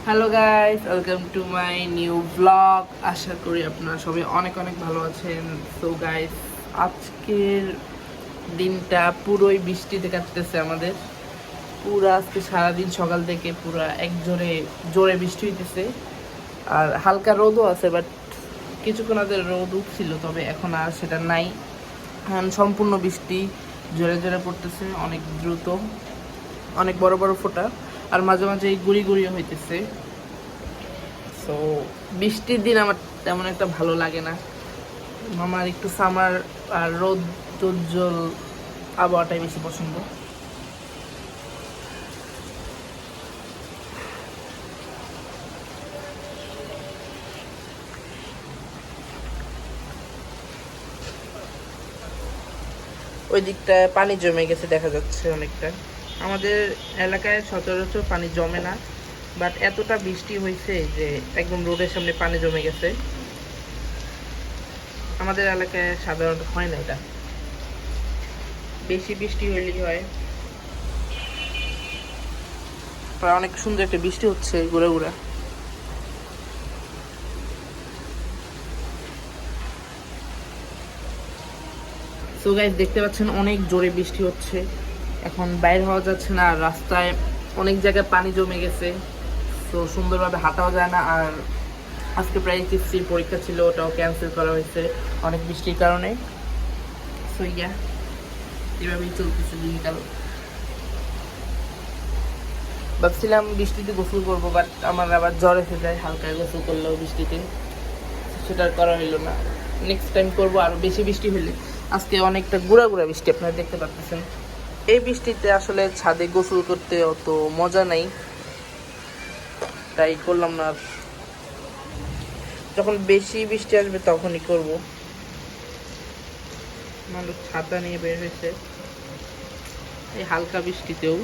Hello guys, welcome to my new blog. আশা করি আপনারা সবাই অনেক অনেক ভালো আছেন। সো গাইস, আজকের দিনটা পুরোই বৃষ্টিতে কাটতেছে আমাদের। পুরো আজকে সারাদিন সকাল থেকে পুরো এক জোরে জোরে বৃষ্টি হইতেছে, আর হালকা রোদও আছে, বাট কিছুক্ষণ আগে রোদ উঠছিল, তবে এখন আর সেটা নাই। এখন সম্পূর্ণ বৃষ্টি জোরে জোরে পড়তেছে, অনেক দ্রুত, অনেক বড় বড় ফোঁটা, আর মাঝে মাঝে গুড়ি গুড়িও হইতেছে। সো বৃষ্টির দিন আমার তেমন একটা ভালো লাগে না। আমার একটু সামার আর রোদ উজ্জ্বল আবহাওয়াটাই বেশি পছন্দ। ওই দিকটায় পানি জমে গেছে দেখা যাচ্ছে অনেকটা। আমাদের এলাকায় সচরাচর পানি জমে না, বাট এতটা বৃষ্টি হয়েছে যে একদম রোডের সামনে পানি জমে গেছে। আমাদের এলাকায় সাধারণত হয় না এটা, বেশি বৃষ্টি হইলেই হয়। অনেক সুন্দর একটা বৃষ্টি হচ্ছে ঘুরে ঘুরে। সো গাইস, দেখতে পাচ্ছেন অনেক জোরে বৃষ্টি হচ্ছে, এখন বাইরে হওয়া যাচ্ছে না, আর রাস্তায় অনেক জায়গায় পানি জমে গেছে। তো সুন্দরভাবে হাঁটাও যায় না। আর আজকে প্রায় এইচএসসির পরীক্ষা ছিল, ওটাও ক্যান্সেল করা হয়েছে অনেক বৃষ্টির কারণে। সো ইয়া, এভাবেই চলতেছে দিনকাল। ভাবছিলাম বৃষ্টিতে গোসল করবো, বাট আমার আবার জ্বর এসে যায় হালকা গোসল করলেও বৃষ্টিতে, সেটা করা হইলো না। নেক্সট টাইম করবো আরও বেশি বৃষ্টি হলে। আজকে অনেকটা গুঁড়া গুঁড়া বৃষ্টি আপনারা দেখতে পাচ্ছেন। এই বৃষ্টিতে আসলে ছাদে গোসল করতে অত মজা নাই, তাই করলাম না। যখন বেশি বৃষ্টি আসবে তখনই করব। মানুষ ছাতা নিয়ে বের হয়েছে এই হালকা বৃষ্টিতেও।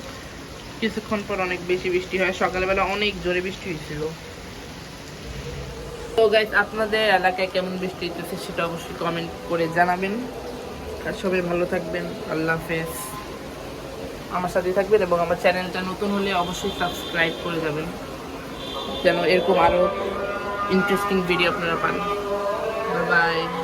কিছুক্ষণ পর অনেক বেশি বৃষ্টি হয়, সকালবেলা অনেক জোরে বৃষ্টি হয়েছিল। তো গাইস, আপনাদের এলাকায় কেমন বৃষ্টি হইতেছে সেটা অবশ্যই কমেন্ট করে জানাবেন। আর সবাই ভালো থাকবেন। আল্লাহ হাফেজ। আমার সাথে থাকবেন এবং আমার চ্যানেলটা নতুন হলে অবশ্যই সাবস্ক্রাইব করে যাবেন, যেন এরকম আরও ইন্টারেস্টিং ভিডিও আপনারা পান। Bye bye.